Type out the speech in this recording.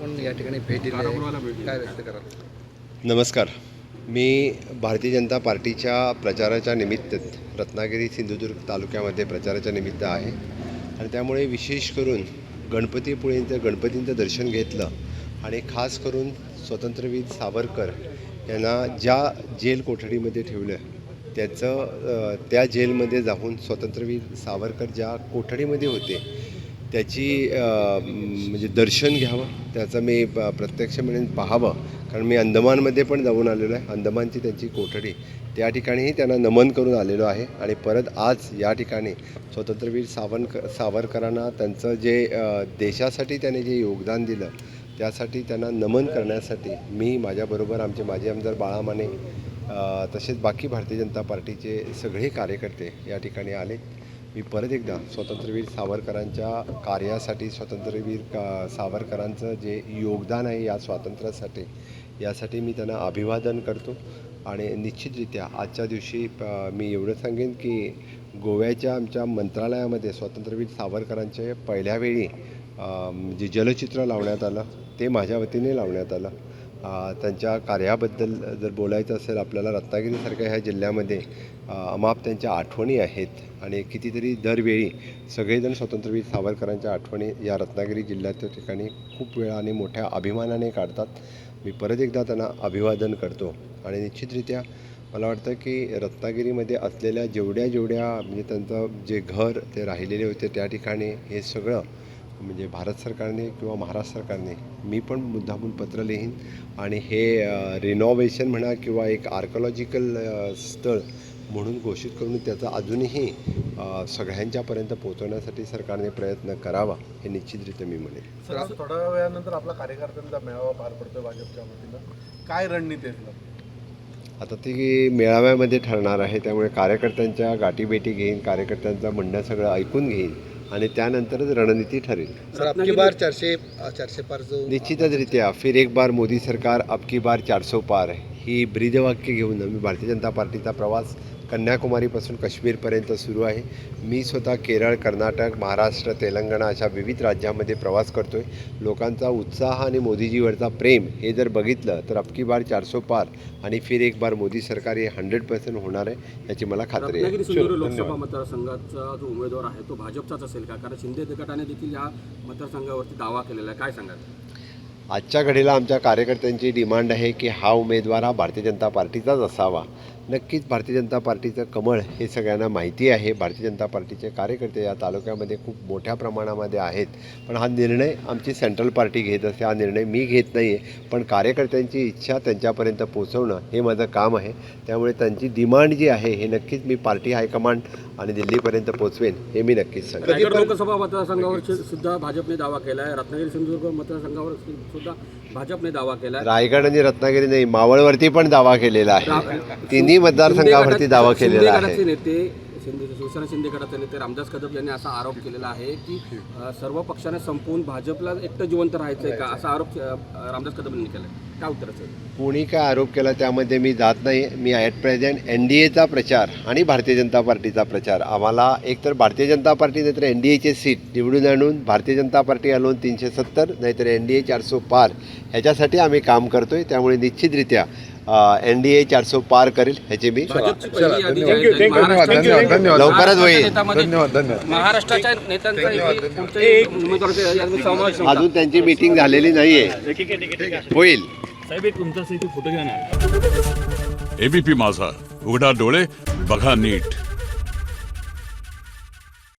पण या ठिकाणी भेट दिली आहे. काय व्यक्त कराल? नमस्कार. मी भारतीय जनता पार्टीच्या प्रचाराच्या निमित्त रत्नागिरी सिंधुदुर्ग तालुक्यामध्ये प्रचाराच्या निमित्त आहे आणि त्यामुळे विशेष करून गणपतींचं दर्शन घेतलं आणि खास करून स्वातंत्र्यवीर सावरकर यांना ज्या जेल कोठडीमध्ये ठेवलं त्या जेलमध्ये जाऊन स्वातंत्र्यवीर सावरकर ज्या कोठडीमध्ये होते त्याची म्हणजे दर्शन घ्यावं, त्याचं मी प्रत्यक्ष म्हणून पाहावं. कारण मी अंदमानमध्ये पण जाऊन आलेलो आहे. अंदमानची त्यांची कोठडी त्या ठिकाणीही त्यांना नमन करून आलेलो आहे आणि परत आज या ठिकाणी स्वातंत्र्यवीर सावरकरांना त्यांचं जे देशासाठी त्याने जे योगदान दिलं त्यासाठी त्यांना नमन करण्यासाठी मी माझ्याबरोबर आमचे माजी आमदार बाळा माने तसेच बाकी भारतीय जनता पार्टीचे सगळे कार्यकर्ते या ठिकाणी आले. मी परत एकदा स्वातंत्र्यवीर सावरकरांच्या कार्यासाठी स्वातंत्र्यवीर सावरकरांचं जे योगदान आहे या स्वातंत्र्यासाठी यासाठी मी त्यांना अभिवादन करतो. आणि निश्चितरित्या आजच्या दिवशी मी एवढं सांगेन की गोव्याच्या आमच्या मंत्रालयामध्ये स्वातंत्र्यवीर सावरकरांचे पहिल्या वेळी जे जलचित्र लावण्यात आलं ते माझ्या वतीने लावण्यात आलं. त्यांच्या कार्याबद्दल जर बोलायचं असेल आपल्याला रत्नागिरीसारख्या ह्या जिल्ह्यामध्ये अमाप त्यांच्या आठवणी आहेत आणि कितीतरी दरवेळी सगळेजण स्वातंत्र्यवीर सावरकरांच्या आठवणी या रत्नागिरी जिल्ह्याच्या ठिकाणी खूप वेळा आणि मोठ्या अभिमानाने काढतात. मी परत एकदा त्यांना अभिवादन करतो आणि निश्चितरित्या मला वाटतं की रत्नागिरीमध्ये असलेल्या जेवढ्या म्हणजे त्यांचं जे घर ते राहिलेले होते त्या ठिकाणी हे सगळं म्हणजे भारत सरकारने किंवा महाराष्ट्र सरकारने मी पण मुद्दामून पत्र लिहीन आणि हे रिनोव्हेशन म्हणा किंवा एक आर्किओलॉजिकल स्थळ म्हणून घोषित करून त्याचा अजूनही सगळ्यांच्यापर्यंत पोहोचवण्यासाठी सरकारने प्रयत्न करावा हे निश्चितरित्या मी म्हणेन. सर, थोड्या वेळानंतर आपला कार्यकर्त्यांचा मेळावा पार पडतो भाजपच्या वतीनं, काय रणनीती आहे? आता ती मेळाव्यामध्ये ठरणार आहे, त्यामुळे कार्यकर्त्यांच्या गाठीभेटी घेईन, कार्यकर्त्यांचं म्हणणं सगळं ऐकून घेईन आणि त्यानंतरच रणनीती ठरेल. सर, अबकी बार 400 पार जो निश्चितरित्या फिर एक बार मोदी सरकार अबकी बार 400 पार ही ब्रीदवाक्य घेऊन मी भारतीय जनता पार्टीचा प्रवास कन्याकुमारीपासून काश्मीरपर्यंत सुरू आहे. मी स्वतः केरळ, कर्नाटक, महाराष्ट्र, तेलंगणा अशा विविध राज्यामध्ये प्रवास करतो आहे. लोकांचा उत्साह आणि मोदीजीवरचा प्रेम हे जर बघितलं तर अबकी बार 400 पार आणि फिर एक बार मोदी सरकार हे 100% होणार आहे याची मला खात्री आहे. लोकसभा मतदारसंघाचा जो उमेदवार आहे तो भाजपचाच असेल का? कारण शिंदे गटाने देखील या मतदारसंघावरती दावा केलेला आहे, काय सांगाल? आजच्या घडीला आमच्या कार्यकर्त्यांची डिमांड आहे की हा उमेदवार हा भारतीय जनता पार्टीचाच असावा. नक्कीच भारतीय जनता पार्टीचं कमळ हे सगळ्यांना माहिती आहे. भारतीय जनता पार्टीचे कार्यकर्ते या तालुक्यामध्ये खूप मोठ्या प्रमाणामध्ये आहेत. पण हा निर्णय आमची सेंट्रल पार्टी घेत असते, हा निर्णय मी घेत नाही आहे. पण कार्यकर्त्यांची इच्छा त्यांच्यापर्यंत पोहोचवणं हे माझं काम आहे. त्यामुळे त्यांची डिमांड जी आहे हे नक्कीच मी पार्टी हायकमांड आणि दिल्लीपर्यंत पोहोचवेन हे मी नक्कीच सांगेन. रायगड लोकसभा मतदारसंघावर सुद्धा भाजपने दावा केला आहे, रत्नागिरी सिंधुदुर्ग मतदारसंघावर सुद्धा भाजपने दावा केला आहे. रायगड आणि रत्नागिरी नाही, मावळवरती पण दावा केलेला आहे. तिन्ही मतदारसंघावरती दावा केलेला आहे. नेते शिवसेना शिंदे गटाचे नेते रामदास कदम यांनी असा आरोप केलेला आहे की सर्व पक्षाने संपवून भाजपला एकटं जिवंत राहायचं आहे का, असा आरोप रामदास कदम यांनी केला. काय उत्तर असेल? कोणी काय आरोप केला त्यामध्ये मी जात नाही. मी ॲट प्रेझेंट NDAचा प्रचार आणि भारतीय जनता पार्टीचा प्रचार, आम्हाला एकतर भारतीय जनता पार्टी नाहीतर NDAचे सीट निवडून आणून भारतीय जनता पार्टी आणून 370 नाहीतर NDA 400 पार ह्याच्यासाठी आम्ही काम करतो आहे. त्यामुळे निश्चितरित्या NDA 400 पार करेल ह्याची मी लवकरच होईल. महाराष्ट्राच्या नेत्यांचा अजून त्यांची मीटिंग झालेली नाही आहे, होईल. साहेब एक तुमचा फोटो घ्या ना. ABP माझा, उघडा डोळे बघा नीट.